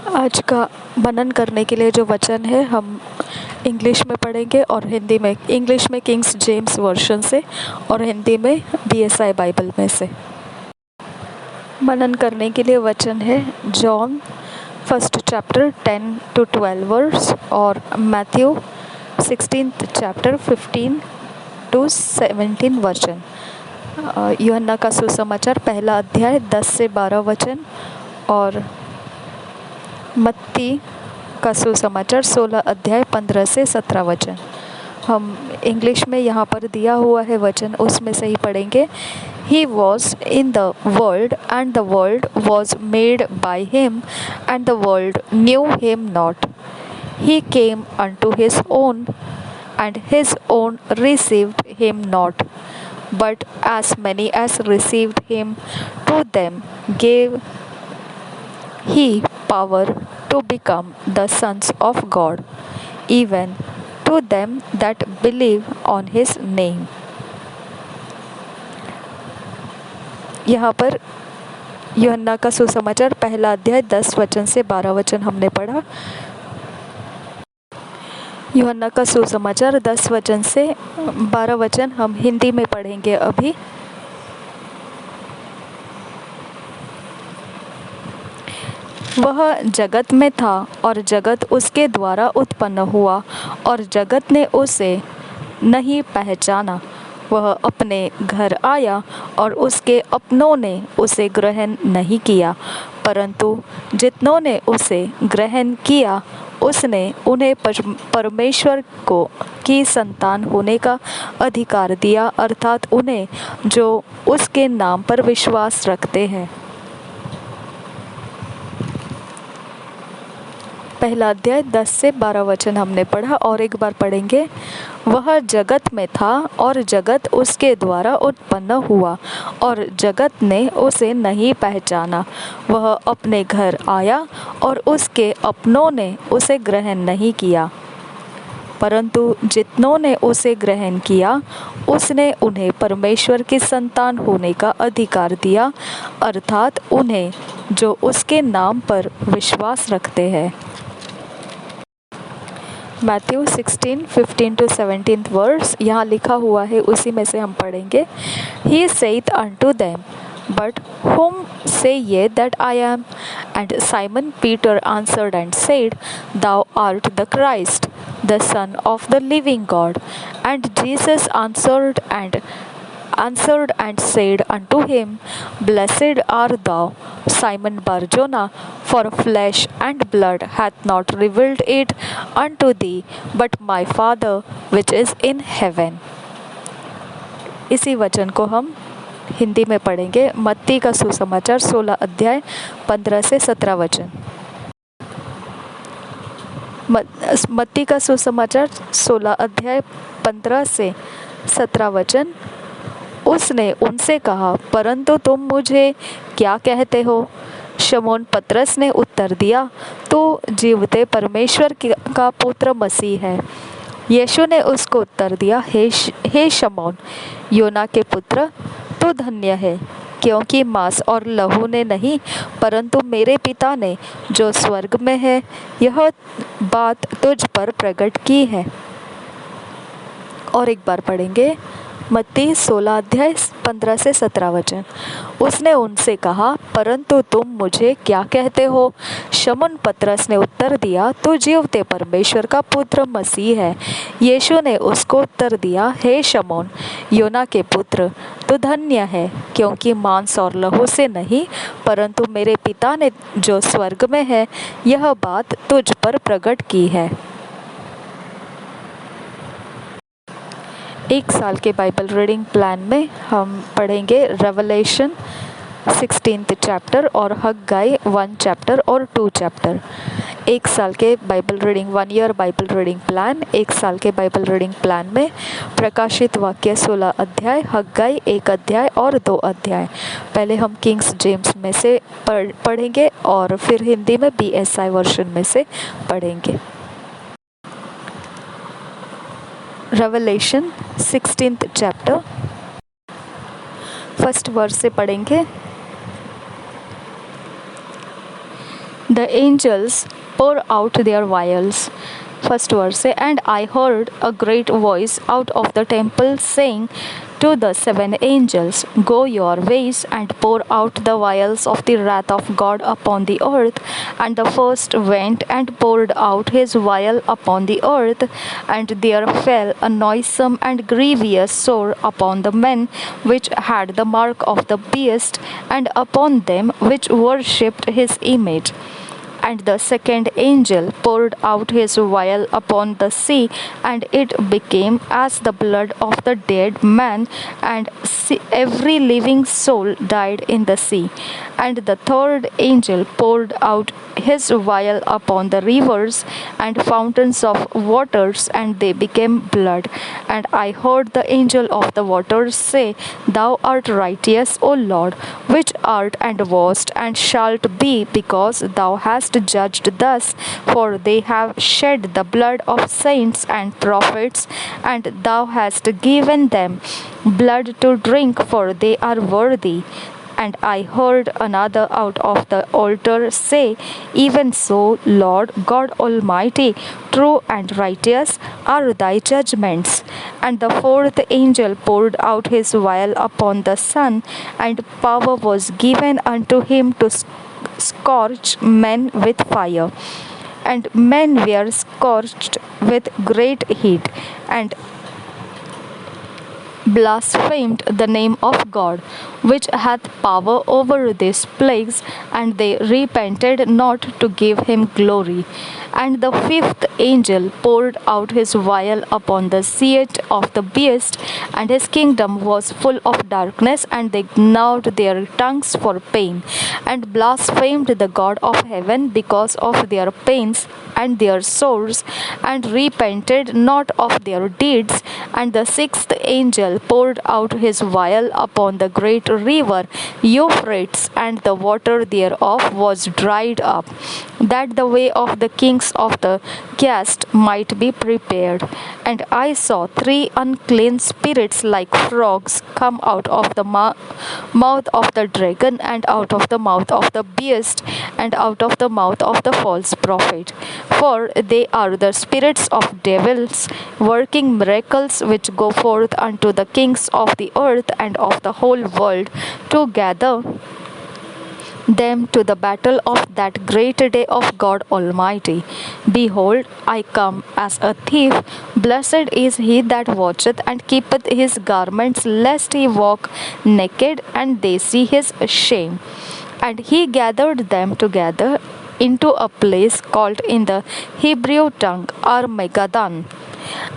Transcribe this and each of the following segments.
आज का मनन करने के लिए जो वचन है हम इंग्लिश में पढ़ेंगे और हिंदी में। इंग्लिश में किंग्स जेम्स वर्जन से और हिंदी में BSI बाइबल में से। मनन करने के लिए वचन है John 1st chapter 10 to 12 verse और मैथ्यू 16th चैप्टर 15 to 17 वचन। यूहन्ना का सुसमाचार पहला अध्याय 10 से 12 वचन और मत्ती का सुसमाचार 16 अध्याय 15 से 17 वचन। हम इंग्लिश में यहाँ पर दिया हुआ है वचन, उसमें से ही पढ़ेंगे। He was in the world, and the world was made by him, and the world knew him not. He came unto his own, and his own received him not. But as many as received him, to them gave he power to become the sons of God, even to them that believe on his name. यहाँ पर यूहन्ना का सुसमाचार पहला अध्याय 10 वचन से 12 वचन हमने पढ़ा। यूहन्ना का सुसमाचार 10 वचन से 12 वचन हम हिंदी में पढ़ेंगे अभी। वह जगत में था और जगत उसके द्वारा उत्पन्न हुआ और जगत ने उसे नहीं पहचाना। वह अपने घर आया और उसके अपनों ने उसे ग्रहण नहीं किया, परंतु जितनों ने उसे ग्रहण किया उसने उन्हें परमेश्वर की संतान होने का अधिकार दिया, अर्थात उन्हें जो उसके नाम पर विश्वास रखते हैं। पहला अध्याय 10 से 12 वचन हमने पढ़ा और एक बार पढ़ेंगे। वह जगत में था और जगत उसके द्वारा उत्पन्न हुआ और जगत ने उसे नहीं पहचाना। वह अपने घर आया और उसके अपनों ने उसे ग्रहण नहीं किया, परंतु जितनों ने उसे ग्रहण किया उसने उन्हें परमेश्वर की संतान होने का अधिकार दिया, अर्थात उन्हें जो उसके नाम पर विश्वास रखते हैं। मैथ्यू 16, 15 to 17 वर्स यहाँ लिखा हुआ है, उसी में से हम पढ़ेंगे। He saith unto them, But whom say ye that I am? And Simon Peter answered and said, Thou art the Christ, the Son of the living God. And Jesus answered and said unto him, Blessed art thou, Simon Bar-Jonah, for flesh and blood hath not revealed it unto thee, but my Father which is in heaven. इसी वचन को हम हिंदी में पढ़ेंगे। मत्ती का सुसमाचार 16 अध्याय 15 से 17 वचन। मत्ती का सुसमाचार 16 अध्याय 15 से 17 वचन। उसने उनसे कहा, परंतु तुम मुझे क्या कहते हो? शमौन पतरस ने उत्तर दिया, तू जीवते परमेश्वर का पुत्र मसीह है। यीशु ने उसको उत्तर दिया, हे शमौन, योना के पुत्र, तू धन्य है, क्योंकि मांस और लहू ने नहीं, परंतु मेरे पिता ने जो स्वर्ग में है यह बात तुझ पर प्रकट की है। और एक बार पढ़ेंगे। मत्ती 16 अध्याय 15 से 17 वचन। उसने उनसे कहा, परंतु तुम मुझे क्या कहते हो? शमौन पतरस ने उत्तर दिया, तू जीवते परमेश्वर का पुत्र मसीह है। यीशु ने उसको उत्तर दिया, हे शमौन, योना के पुत्र, तू धन्य है, क्योंकि मांस और लहू से नहीं, परंतु मेरे पिता ने जो स्वर्ग में है यह बात तुझ पर प्रकट की है। एक साल के बाइबल रीडिंग प्लान में हम पढ़ेंगे रेवलेशन 16th चैप्टर और हग्गाई 1 चैप्टर और 2 चैप्टर। एक साल के Bible reading 1 year Bible reading plan. एक साल के बाइबल रीडिंग प्लान में प्रकाशित वाक्य 16 अध्याय, हग्गाई 1 अध्याय और 2 अध्याय। पहले हम किंग्स जेम्स में से पढ़ेंगे और फिर हिंदी में BSI वर्जन में से पढ़ेंगे। Revelation 16th chapter 1st verse से पढ़ेंगे। The angels pour out their vials. First verse say, and I heard a great voice out of the temple saying to the seven angels, go your ways and pour out the vials of the wrath of God upon the earth. And the first went and poured out his vial upon the earth, and there fell a noisome and grievous sore upon the men which had the mark of the beast, and upon them which worshipped his image. And the second angel poured out his vial upon the sea, and it became as the blood of the dead man, and every living soul died in the sea. And the third angel poured out his vial upon the rivers and fountains of waters, and they became blood. And I heard the angel of the waters say, thou art righteous, O Lord, which art and wast and shalt be, because thou hast judged thus, for they have shed the blood of saints and prophets, and thou hast given them blood to drink, for they are worthy. And I heard another out of the altar say, even so, Lord God Almighty, true and righteous are thy judgments. And the fourth angel poured out his vial upon the sun, and power was given unto him to scorch men with fire. And men were scorched with great heat, and blasphemed the name of God, which hath power over these plagues, and they repented not to give him glory. And the fifth angel poured out his vial upon the seat of the beast, and his kingdom was full of darkness, and they gnawed their tongues for pain, and blasphemed the God of heaven because of their pains and their sores, and repented not of their deeds. And the sixth angel poured out his vial upon the great river Euphrates, and the water thereof was dried up, that the way of the kings of the cast might be prepared. And I saw three unclean spirits like frogs come out of the mouth of the dragon, and out of the mouth of the beast, and out of the mouth of the false prophet. For they are the spirits of devils, working miracles, which go forth unto the kings of the earth and of the whole world, to gather them to the battle of that great day of God Almighty. Behold, I come as a thief. Blessed is he that watcheth and keepeth his garments, lest he walk naked and they see his shame. And he gathered them together into a place called in the Hebrew tongue Armageddon.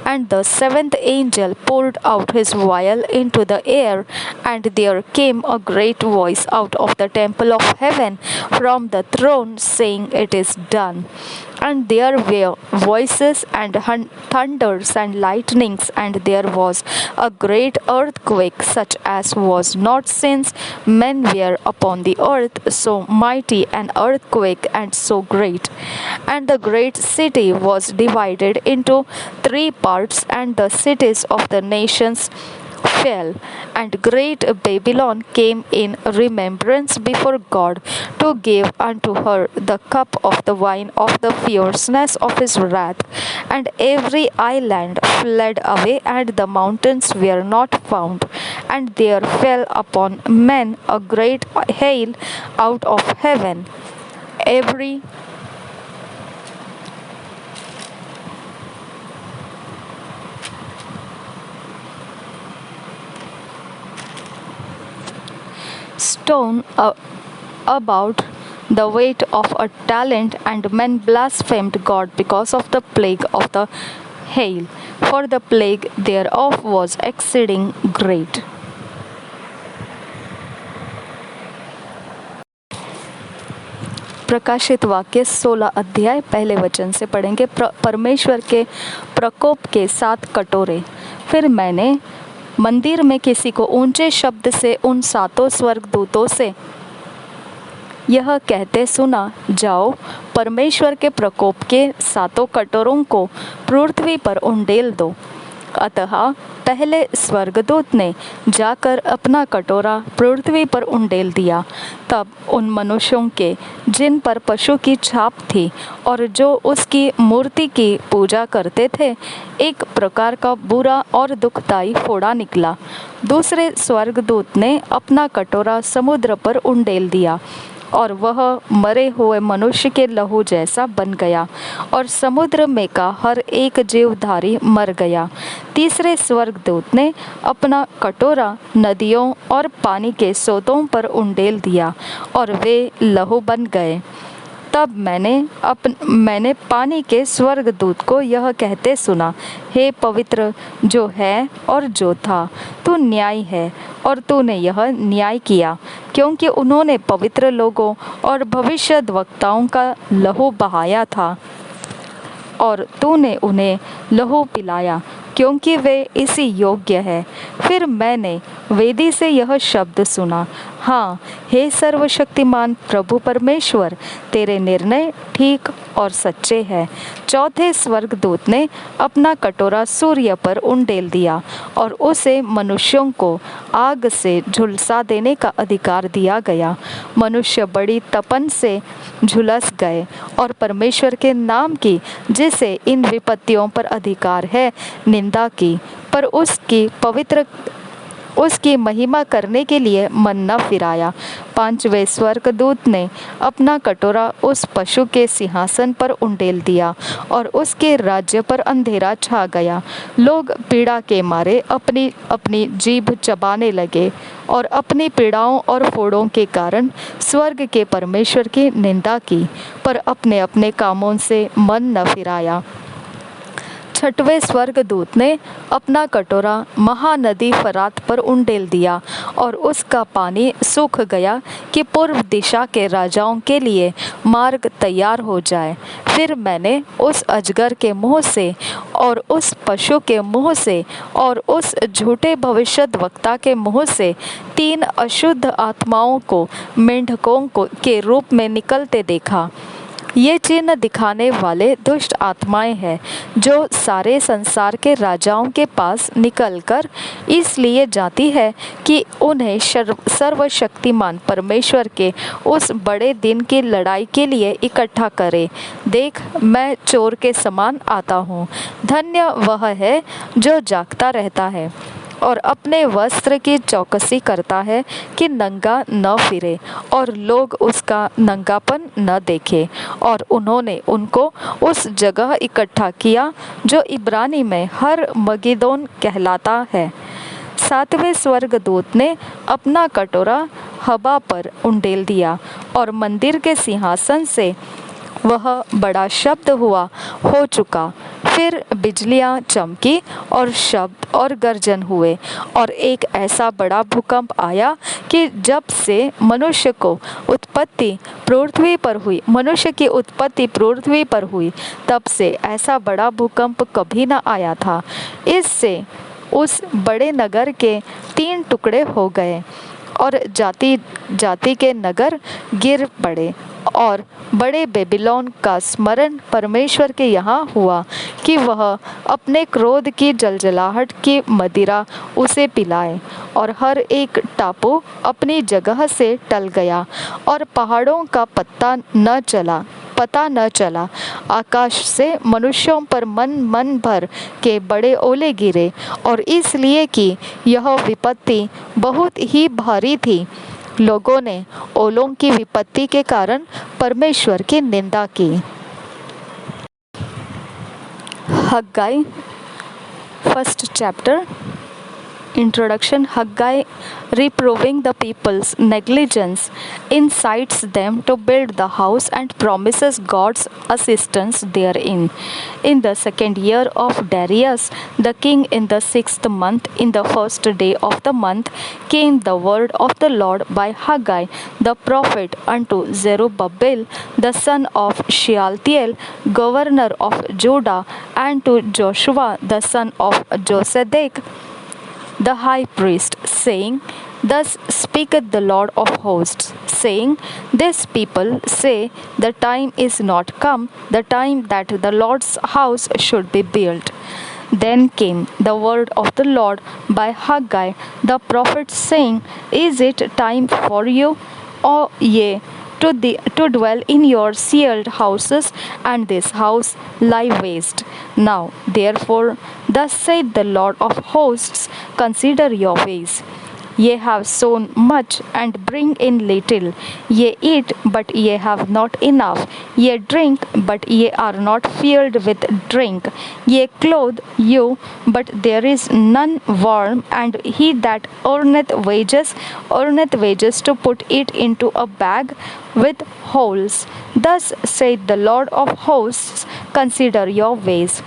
And the seventh angel poured out his vial into the air, and there came a great voice out of the temple of heaven from the throne, saying, it is done. And there were voices and thunders and lightnings, and there was a great earthquake, such as was not since men were upon the earth, so mighty an earthquake and so great. And the great city was divided into three parts, and the cities of the nations fell. And great Babylon came in remembrance before God, to give unto her the cup of the wine of the fierceness of his wrath. And every island fled away, and the mountains were not found. And there fell upon men a great hail out of heaven, every stone about the weight of a talent, and men blasphemed God because of the plague of the hail, for the plague thereof was exceeding great. प्रकाशित वाक्य 16 अध्याय पहले वचन से पढ़ेंगे। परमेश्वर के प्रकोप के 7 कटोरे। फिर मैंने मंदिर में किसी को ऊंचे शब्द से उन 7 स्वर्गदूतों से यह कहते सुना, जाओ, परमेश्वर के प्रकोप के 7 कटोरों को पृथ्वी पर उंडेल दो। अतः पहले स्वर्गदूत ने जाकर अपना कटोरा पृथ्वी पर उंडेल दिया। तब उन मनुष्यों के जिन पर पशु की छाप थी और जो उसकी मूर्ति की पूजा करते थे, एक प्रकार का बुरा और दुखदाई फोड़ा निकला। दूसरे स्वर्गदूत ने अपना कटोरा समुद्र पर उंडेल दिया और वह मरे हुए मनुष्य के लहू जैसा बन गया और समुद्र में का हर एक जीवधारी मर गया। तीसरे स्वर्गदूत ने अपना कटोरा नदियों और पानी के सोतों पर उंडेल दिया और वे लहू बन गए। तब मैंने पानी के स्वर्गदूत को यह कहते सुना, हे पवित्र जो है और जो था, तू न्यायी है और तूने यह न्याय किया, क्योंकि उन्होंने पवित्र लोगों और भविष्यद्वक्ताओं का लहू बहाया था और तूने उन्हें लहू पिलाया, क्योंकि वे इसी योग्य है। फिर मैंने वेदी से यह शब्द सुना, हाँ, हे सर्वशक्तिमान प्रभु परमेश्वर, तेरे निर्णय ठीक और सच्चे हैं। चौथे स्वर्गदूत ने अपना कटोरा सूर्य पर उंडेल दिया और उसे मनुष्यों को आग से झुलसा देने का अधिकार दिया गया। मनुष्य बड़ी तपन से झुलस गए और परमेश्वर के नाम की, जिसे इन विपत्तियों पर अधिकार है, निंदा की, पर उसकी महिमा करने के लिए मन न फिराया। पांचवें स्वर्गदूत ने अपना कटोरा उस पशु के सिंहासन पर उंडेल दिया और उसके राज्य पर अंधेरा छा गया। लोग पीड़ा के मारे अपनी अपनी जीभ चबाने लगे और अपनी पीड़ाओं और फोड़ों के कारण स्वर्ग के परमेश्वर की निंदा की, पर अपने अपने कामों से मन न फिराया। छठवें स्वर्गदूत ने अपना कटोरा महानदी फरात पर उंडेल दिया और उसका पानी सूख गया कि पूर्व दिशा के राजाओं के लिए मार्ग तैयार हो जाए। फिर मैंने उस अजगर के मुंह से और उस पशु के मुंह से और उस झूठे भविष्यद्वक्ता के मुंह से 3 अशुद्ध आत्माओं को मेंढकों के रूप में निकलते देखा। ये चिन्ह दिखाने वाले दुष्ट आत्माएं हैं, जो सारे संसार के राजाओं के पास निकलकर इसलिए जाती है कि उन्हें सर्वशक्तिमान परमेश्वर के उस बड़े दिन की लड़ाई के लिए इकट्ठा करे। देख, मैं चोर के समान आता हूँ। धन्य वह है जो जागता रहता है और अपने वस्त्र की चौकसी करता है कि नंगा न फिरे और लोग उसका नंगापन न देखे। और उन्होंने उनको उस जगह इकट्ठा किया जो इब्रानी में हर मगिदोन कहलाता है। सातवें स्वर्गदूत ने अपना कटोरा हवा पर उंडेल दिया और मंदिर के सिंहासन से वह बड़ा शब्द हुआ, हो चुका। फिर बिजलियां चमकी और शब्द और गर्जन हुए और एक ऐसा बड़ा भूकंप आया कि जब से मनुष्य की उत्पत्ति पृथ्वी पर हुई, तब से ऐसा बड़ा भूकंप कभी न आया था। इससे उस बड़े नगर के 3 टुकड़े हो गए और जाति जाति के नगर गिर पड़े। और बड़े बेबीलोन का स्मरण परमेश्वर के यहाँ हुआ कि वह अपने क्रोध की जलजलाहट की मदिरा उसे पिलाए। और हर एक टापू अपनी जगह से टल गया और पहाड़ों का पता न चला। आकाश से मनुष्यों पर मन भर के बड़े ओले गिरे, और इसलिए कि यह विपत्ति बहुत ही भारी थी, लोगों ने ओलों की विपत्ति के कारण परमेश्वर की निंदा की। Haggai, first chapter, Introduction. Haggai, reproving the people's negligence, incites them to build the house and promises God's assistance therein. In the 2nd year of Darius the king, in the 6th month, in the 1st day of the month, came the word of the Lord by Haggai the prophet unto Zerubbabel the son of Shealtiel, governor of Judah, and to Joshua the son of Josedek the high priest, saying, Thus speaketh the Lord of hosts, saying, This people say, The time is not come, the time that the Lord's house should be built. Then came the word of the Lord by Haggai the prophet, saying, Is it time for you, O ye, to dwell in your sealed houses, and this house lie waste? Now, therefore, thus saith the Lord of hosts, consider your ways. Ye have sown much and bring in little. Ye eat, but ye have not enough. Ye drink, but ye are not filled with drink. Ye clothe you, but there is none warm, and he that earneth wages to put it into a bag with holes. Thus saith the Lord of hosts, consider your ways.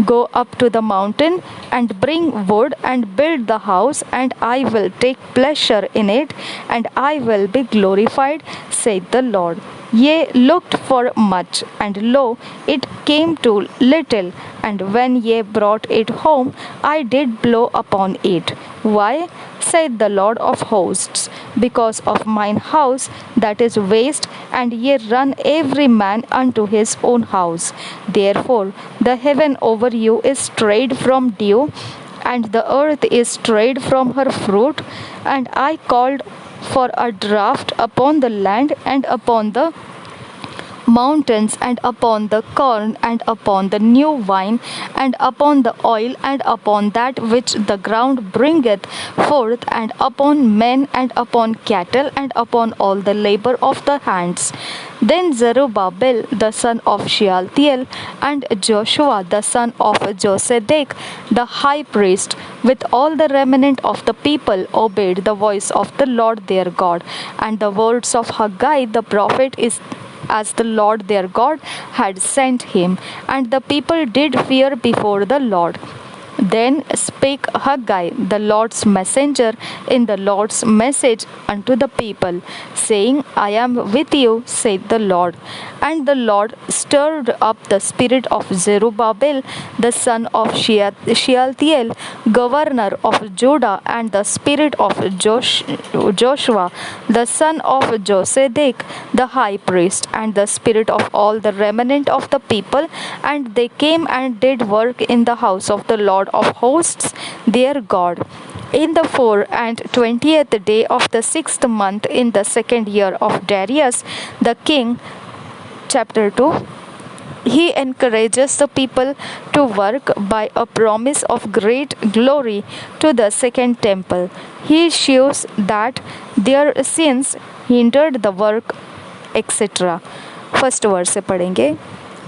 Go up to the mountain and bring wood and build the house, and I will take pleasure in it, and I will be glorified, saith the Lord. Ye looked for much, and lo, it came to little, and when ye brought it home, I did blow upon it. Why? Saith the Lord of hosts, because of mine house that is waste, and ye run every man unto his own house. Therefore the heaven over you is strayed from dew, and the earth is strayed from her fruit, and I called for a drought upon the land and upon the mountains, and upon the corn, and upon the new wine, and upon the oil, and upon that which the ground bringeth forth, and upon men, and upon cattle, and upon all the labor of the hands. Then Zerubbabel the son of Shealtiel, and Joshua the son of Josedek the high priest, with all the remnant of the people, obeyed the voice of the Lord their God, and the words of Haggai the prophet is as the Lord their God had sent him, and the people did fear before the Lord. Then spake Haggai the Lord's messenger in the Lord's message unto the people, saying, I am with you, saith the Lord. And the Lord stirred up the spirit of Zerubbabel the son of Shealtiel, governor of Judah, and the spirit of Joshua the son of Josedek the high priest, and the spirit of all the remnant of the people, and they came and did work in the house of the Lord of hosts their God. In the 24th day of the 6th month, in the 2nd year of Darius the king. Chapter 2. He encourages the people to work by a promise of great glory to the second temple. He shows that their sins hindered the work, etc. First verse से पढ़ेंगे.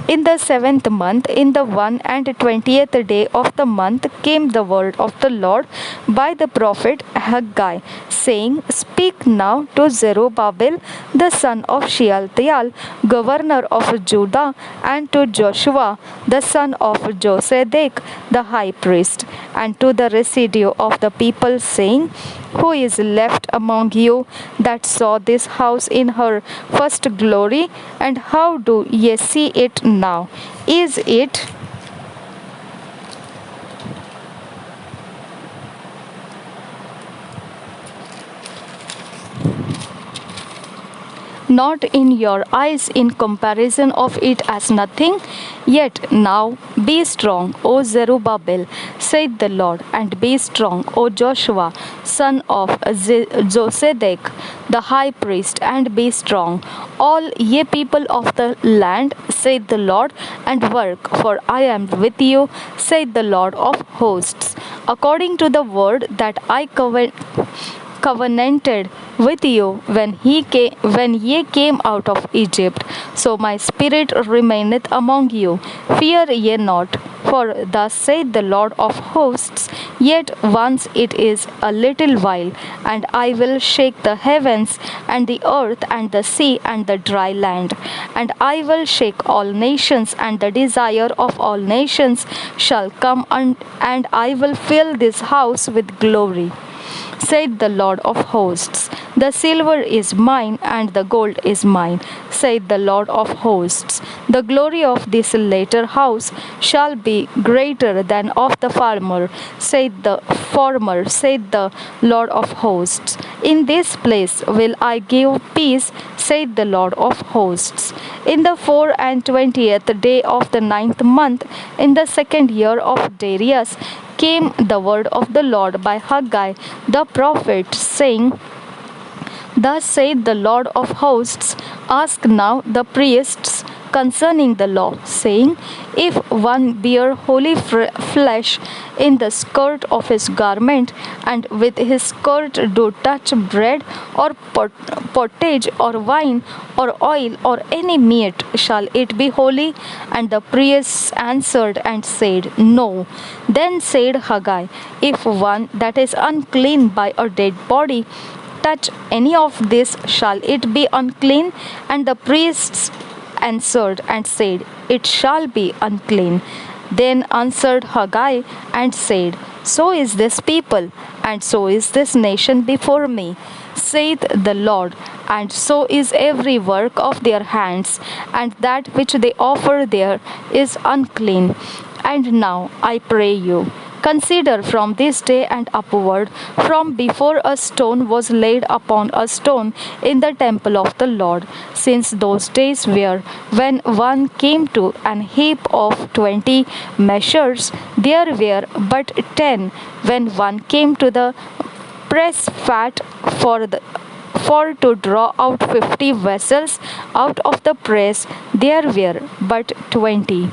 In the 7th month, in the 21st day of the month, came the word of the Lord by the prophet Haggai, saying, Speak now to Zerubbabel the son of Shealtiel, governor of Judah, and to Joshua the son of Josedek the high priest, and to the residue of the people, saying, Who is left among you that saw this house in her first glory? And how do ye see it now? Is it not in your eyes in comparison of it as nothing? Yet now be strong, O Zerubbabel, saith the Lord, and be strong, O Joshua, son of Josedek, the high priest, and be strong, all ye people of the land, saith the Lord, and work, for I am with you, saith the Lord of hosts, according to the word that I covenanted with you when ye came out of Egypt. So my spirit remaineth among you. Fear ye not, for thus saith the Lord of hosts, yet once it is a little while, and I will shake the heavens and the earth and the sea and the dry land. And I will shake all nations, and the desire of all nations shall come, and I will fill this house with glory. said the Lord of hosts. The silver is mine and the gold is mine, said the Lord of hosts. The glory of this latter house shall be greater than of the former, said the Lord of hosts. In this place will I give peace, said the Lord of hosts. In the 24th day of the 9th month, in the 2nd year of Darius, came the word of the Lord by Haggai the prophet, saying, Thus saith the Lord of hosts, ask now the priests concerning the law, saying, If one bear holy flesh in the skirt of his garment, and with his skirt do touch bread, or pottage, or wine, or oil, or any meat, shall it be holy? And the priests answered and said, No. Then said Haggai, If one that is unclean by a dead body touch any of this, shall it be unclean? And the priests answered and said, It shall be unclean. Then answered Haggai and said, So is this people, and so is this nation before me, saith the Lord, and so is every work of their hands, and that which they offer there is unclean. And now I pray you, consider from this day and upward, from before a stone was laid upon a stone in the temple of the Lord, since those days were when one came to an heap of 20 measures, there were but 10. When one came to the press fat for to draw out 50 vessels out of the press, there were but 20.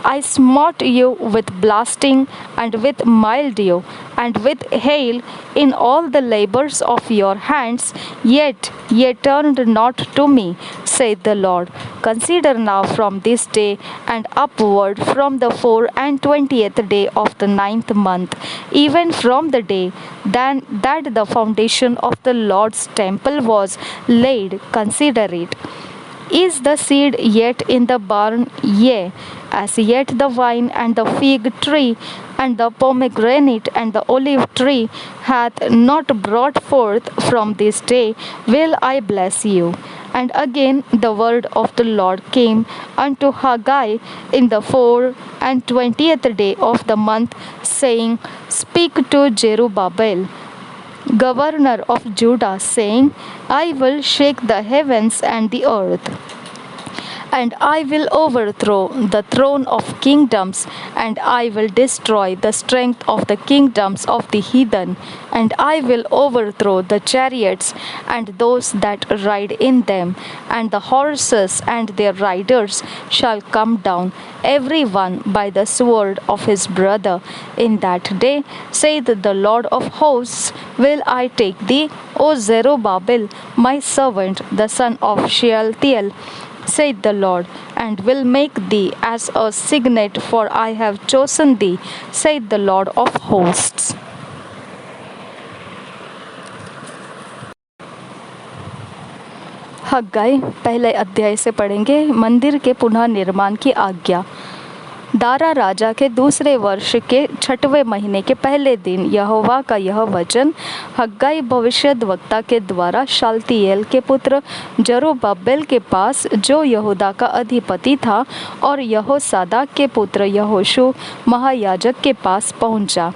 I smote you with blasting, and with mildew, and with hail in all the labors of your hands, yet ye turned not to me, saith the Lord. Consider now from this day and upward, from the 24th day of the 9th month, even from the day that the foundation of the Lord's temple was laid, consider it. Is the seed yet in the barn? Yea, as yet the vine and the fig tree and the pomegranate and the olive tree hath not brought forth. From this day will I bless you. And again the word of the Lord came unto Haggai in the 24th day of the month, saying, Speak to Zerubbabel, governor of Judah, saying, I will shake the heavens and the earth, and I will overthrow the throne of kingdoms, and I will destroy the strength of the kingdoms of the heathen, and I will overthrow the chariots and those that ride in them, and the horses and their riders shall come down, every one by the sword of his brother. In that day, saith the Lord of hosts, will I take thee, O Zerubbabel, my servant, the son of Shealtiel, saith the Lord, and will make thee as a signet, for I have chosen thee, saith the Lord of hosts. हग्गाई पहले अध्याय से पढ़ेंगे। मंदिर के पुनः निर्माण की आज्ञा। दारा राजा के दूसरे वर्ष के 6वें महीने के पहले दिन यहोवा का यह वचन हग्गाई भविष्यद्वक्ता के द्वारा शालतिएल के पुत्र जरुब्बाबेल के पास, जो यहूदा का अधिपति था, और यहोसादाक के पुत्र यहोशू महायाजक के पास पहुंचा।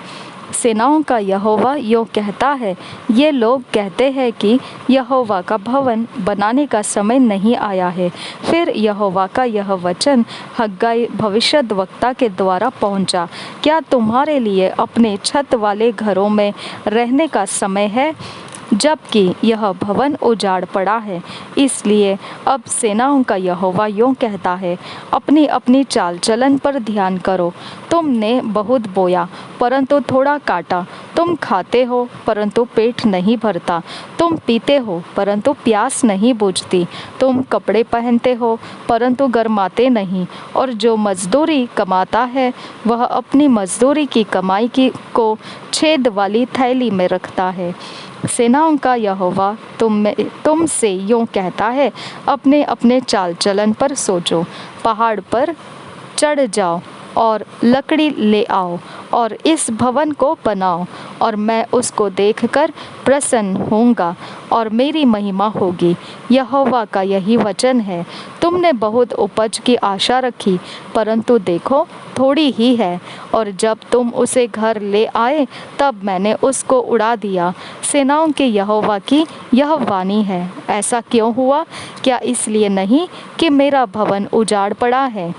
सेनाओं का यहोवा यूँ कहता है, ये लोग कहते हैं कि यहोवा का भवन बनाने का समय नहीं आया है। फिर यहोवा का यह वचन हग्गाई भविष्यद्वक्ता के द्वारा पहुंचा, क्या तुम्हारे लिए अपने छत वाले घरों में रहने का समय है, जबकि यह भवन उजाड़ पड़ा है? इसलिए अब सेनाओं का यहोवा यूँ कहता है, अपनी अपनी चाल चलन पर ध्यान करो। तुमने बहुत बोया परंतु थोड़ा काटा, तुम खाते हो परंतु पेट नहीं भरता, तुम पीते हो परंतु प्यास नहीं बुझती, तुम कपड़े पहनते हो परंतु गर्माते नहीं, और जो मजदूरी कमाता है वह अपनी मजदूरी की कमाई को छेद वाली थैली में रखता है। सेनाओं का यहोवा तुमसे यूँ कहता है, अपने अपने चाल चलन पर सोचो, पहाड़ पर चढ़ जाओ और लकड़ी ले आओ और इस भवन को बनाओ, और मैं उसको देखकर प्रसन्न होऊंगा और मेरी महिमा होगी। यहोवा का यही वचन है। तुमने बहुत उपज की आशा रखी, परंतु देखो थोड़ी ही है, और जब तुम उसे घर ले आए तब मैंने उसको उड़ा दिया। सेनाओं के यहोवा की यह वाणी है। ऐसा क्यों हुआ? क्या इसलिए नहीं कि मेरा भवन उजाड़ पड़ा है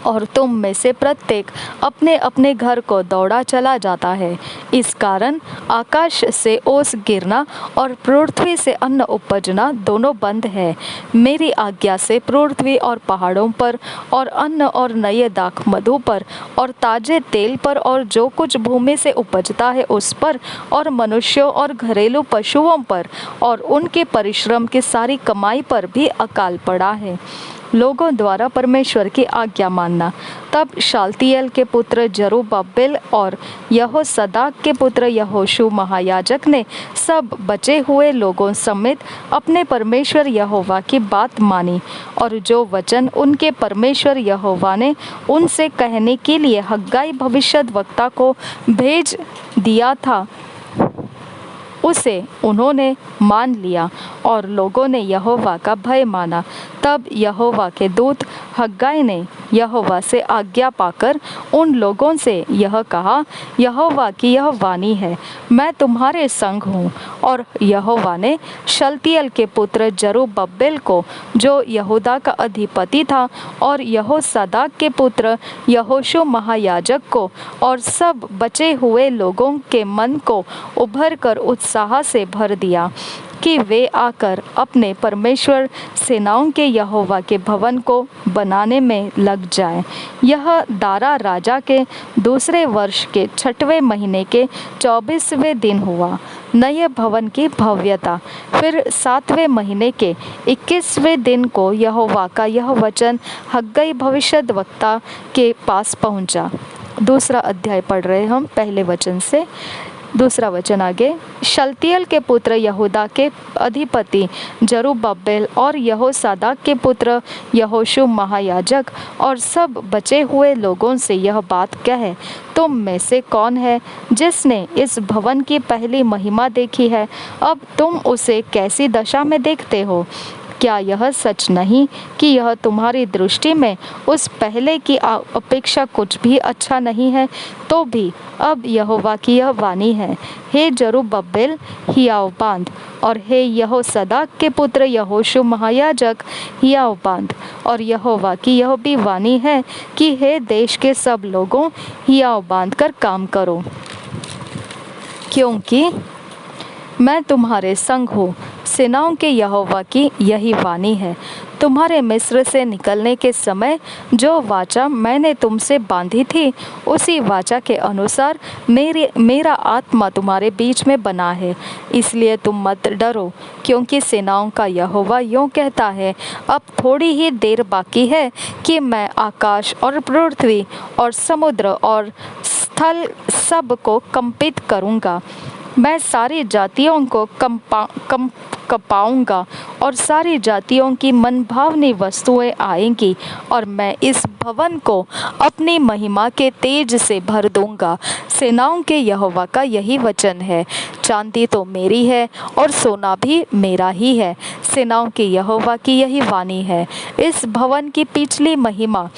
और तुम में से प्रत्येक अपने अपने घर को दौड़ा चला जाता है। इस कारण आकाश से ओस गिरना और पृथ्वी से अन्न उपजना दोनों बंद है। मेरी आज्ञा से पृथ्वी और पहाड़ों पर और अन्न और नए दाख मधु पर और ताजे तेल पर और जो कुछ भूमि से उपजता है उस पर और मनुष्यों और घरेलू पशुओं पर और उनके परिश्रम की सारी कमाई पर भी अकाल पड़ा है। लोगों द्वारा परमेश्वर की आज्ञा मानना। तब शालतियेल के पुत्र जरुब्बाबेल और यहोसदाक के पुत्र यहोशू महायाजक ने सब बचे हुए लोगों समेत अपने परमेश्वर यहोवा की बात मानी, और जो वचन उनके परमेश्वर यहोवा ने उनसे कहने के लिए हग्गाई भविष्यद्वक्ता को भेज दिया था उसे उन्होंने मान लिया, और लोगों ने यहोवा का भय माना। तब यहोवा के दूत हग्गाई ने यहोवा से आज्ञा पाकर उन लोगों से यह कहा, यहोवा की यह वाणी है, मैं तुम्हारे संग हूँ। और यहोवा ने शलतियेल के पुत्र जरुब्बाबेल को, जो यहूदा का अधिपति था, और यहोसदाक के पुत्र यहोशू महायाजक को और सब बचे हुए लोगों के मन को उभर कर उत्साह से भर दिया कि वे आकर अपने परमेश्वर सेनाओं के यहोवा के भवन को बनाने में लग जाएं। यह दारा राजा के दूसरे वर्ष के 6वें महीने के 24वें दिन हुआ। नए भवन की भव्यता। फिर 7वें महीने के 21वें दिन को यहोवा का यह वचन हग्गाई भविष्यद्वक्ता के पास पहुंचा। दूसरा अध्याय पढ़ रहे हम पहले वचन से। दूसरा वचन आगे। शलतियेल के पुत्र यहूदा के अधिपति जरुब्बाबेल और यहोसदाक के पुत्र यहोशू महायाजक और सब बचे हुए लोगों से यह बात कहे, तुम में से कौन है जिसने इस भवन की पहली महिमा देखी है? अब तुम उसे कैसी दशा में देखते हो? क्या यह सच नहीं कि यह तुम्हारी दृष्टि में उस पहले की अपेक्षा कुछ भी अच्छा नहीं है? तो भी अब यहोवा की यह वाणी है, हे जरुब्बाबेल हियाव बाँध, और हे यहोसदाक के पुत्र यहोशू महायाजक हियाव बाँध। और यहोवा की यह भी वाणी है कि हे देश के सब लोगों, हियाव बाँध कर काम करो, क्योंकि मैं तुम्हारे संग हूँ। सेनाओं के यहोवा की यही वाणी है। तुम्हारे मिस्र से निकलने के समय जो वाचा मैंने तुमसे बांधी थी, उसी वाचा के अनुसार मेरा आत्मा तुम्हारे बीच में बना है। इसलिए तुम मत डरो, क्योंकि सेनाओं का यहोवा यूँ कहता है, अब थोड़ी ही देर बाकी है कि मैं आकाश और पृथ्वी और समुद्र और स्थल सब को कंपित करूँगा। मैं सारी जातियों को कपाऊंगा और सारी जातियों की मनभावनी वस्तुएं आएंगी, और मैं इस भवन को अपनी महिमा के तेज से भर दूंगा। सेनाओं के यहोवा का यही वचन है। चांदी तो मेरी है और सोना भी मेरा ही है। सेनाओं के यहोवा की यही वाणी है। इस भवन की पिछली महिमा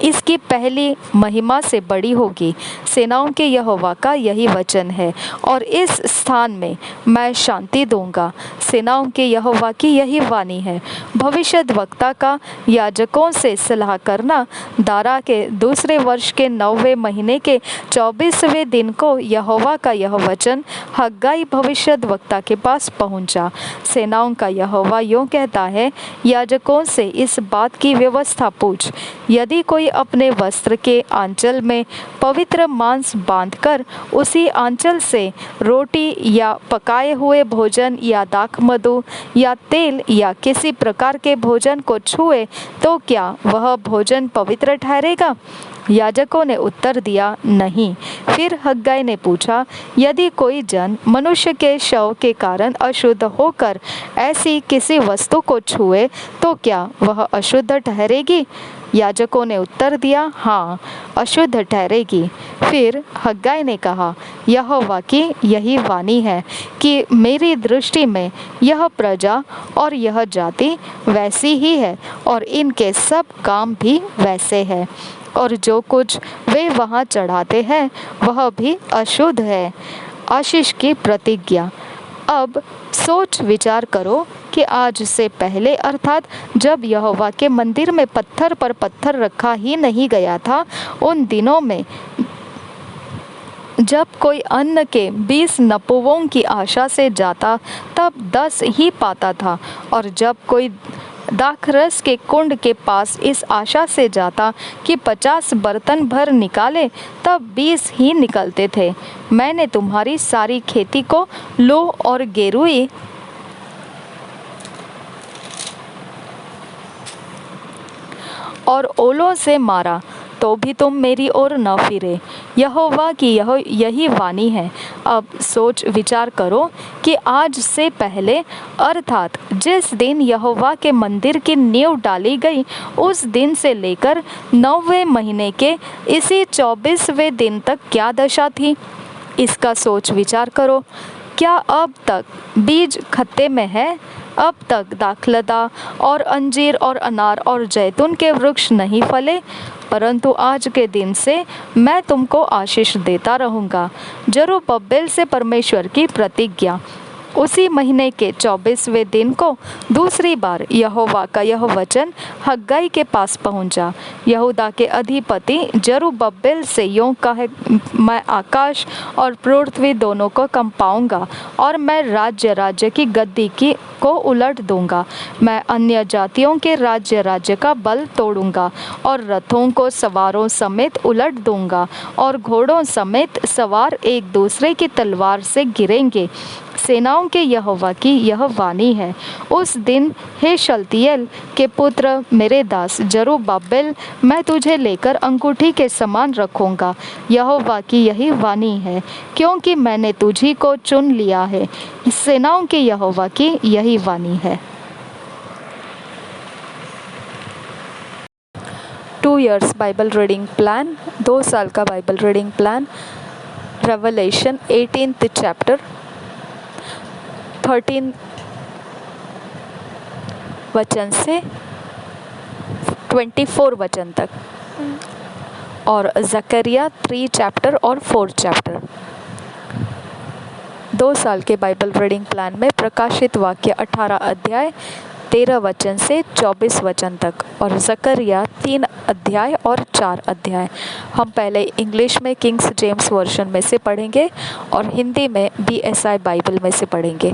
इसकी पहली महिमा से बड़ी होगी। सेनाओं के यहोवा का यही वचन है, और इस स्थान में मैं शांति दूंगा। सेनाओं के यहोवा की यही वाणी है। भविष्यद्वक्ता का याजकों से सलाह करना। दारा के दूसरे वर्ष के 9वें महीने के 24वें दिन को यहोवा का यह वचन हग्गाई भविष्यद्वक्ता के पास पहुंचा। सेनाओं का यहोवा यूँ कहता है, याजकों से इस बात की व्यवस्था पूछ, यदि कोई अपने वस्त्र के आंचल में पवित्र मांस बांधकर उसी आंचल से रोटी या पकाए हुए भोजन या दाख मधु या तेल या किसी प्रकार के भोजन को छुए, तो क्या वह भोजन पवित्र ठहरेगा? याजकों ने उत्तर दिया, नहीं। फिर हग्गाई ने पूछा, यदि कोई जन मनुष्य के शव के कारण अशुद्ध होकर ऐसी किसी वस्तु को छुए तो क्या वह अशुद्ध ठहरेगी? याजकों ने उत्तर दिया, हाँ, अशुद्ध ठहरेगी। फिर हग्गाई ने कहा, यहोवा की यही वाणी है कि मेरी दृष्टि में यह प्रजा और यह जाति वैसी ही है और इनके सब काम भी वैसे हैं, और जो कुछ वे वहाँ चढ़ाते हैं वह भी अशुद्ध है। आशीष की प्रतिज्ञा। अब सोच विचार करो कि आज से पहले, अर्थात जब यहोवा के मंदिर में पत्थर पर पत्थर रखा ही नहीं गया था, उन दिनों में जब कोई अन्न के 20 नपुवों की आशा से जाता तब 10 ही पाता था, और जब कोई दाखरस के कुंड के पास इस आशा से जाता कि 50 बर्तन भर निकाले तब 20 ही निकलते थे। मैंने तुम्हारी सारी खेती को लू और गेरुई और ओलों से मारा तो भी तुम मेरी ओर न फिरे। यहोवा की यही वाणी है। अब सोच विचार करो कि आज से पहले, अर्थात जिस दिन यहोवा के मंदिर की नींव डाली गई, उस दिन से लेकर 9वें महीने के इसी 24वें दिन तक क्या दशा थी, इसका सोच विचार करो। क्या अब तक बीज खत्ते में है? अब तक दाखलता और अंजीर और अनार और जैतून के वृक्ष नहीं फले? परंतु आज के दिन से मैं तुमको आशीष देता रहूँगा। जरुब्बाबेल से परमेश्वर की प्रतिज्ञा। उसी महीने के 24वें दिन को दूसरी बार यहोवा का यह वचन हग्गाई के पास पहुंचा। यहूदा के अधिपति जरुब्बाबेल से यूँ कहे, मैं आकाश और पृथ्वी दोनों को कंपाऊंगा और मैं राज्य की गद्दी को उलट दूंगा। मैं अन्य जातियों के राज्य का बल तोड़ूंगा और रथों को सवारों समेत उलट दूंगा और घोड़ों समेत सवार एक दूसरे की तलवार से गिरेंगे। सेनाओं के यहोवा की यह वाणी है। उस दिन, हे शलतियेल के पुत्र मेरे दास जरुब्बाबेल, मैं तुझे लेकर अंगूठी के समान रखूंगा। यहोवा की यही वाणी है, क्योंकि मैंने तुझी को चुन लिया है। सेनाओं के यहोवा की यही वाणी है। 2 years बाइबल रीडिंग प्लान, 2 साल का Bible reading plan. Revelation 18th chapter 13 वचन से 24 वचन तक, और जकरिया 3 चैप्टर और 4 चैप्टर। 2 साल के बाइबल रीडिंग प्लान में प्रकाशित वाक्य 18 अध्याय 13 वचन से 24 वचन तक, और जकरिया 3 अध्याय और 4 अध्याय। हम पहले इंग्लिश में किंग्स जेम्स वर्जन में से पढ़ेंगे और हिंदी में BSI बाइबल में से पढ़ेंगे।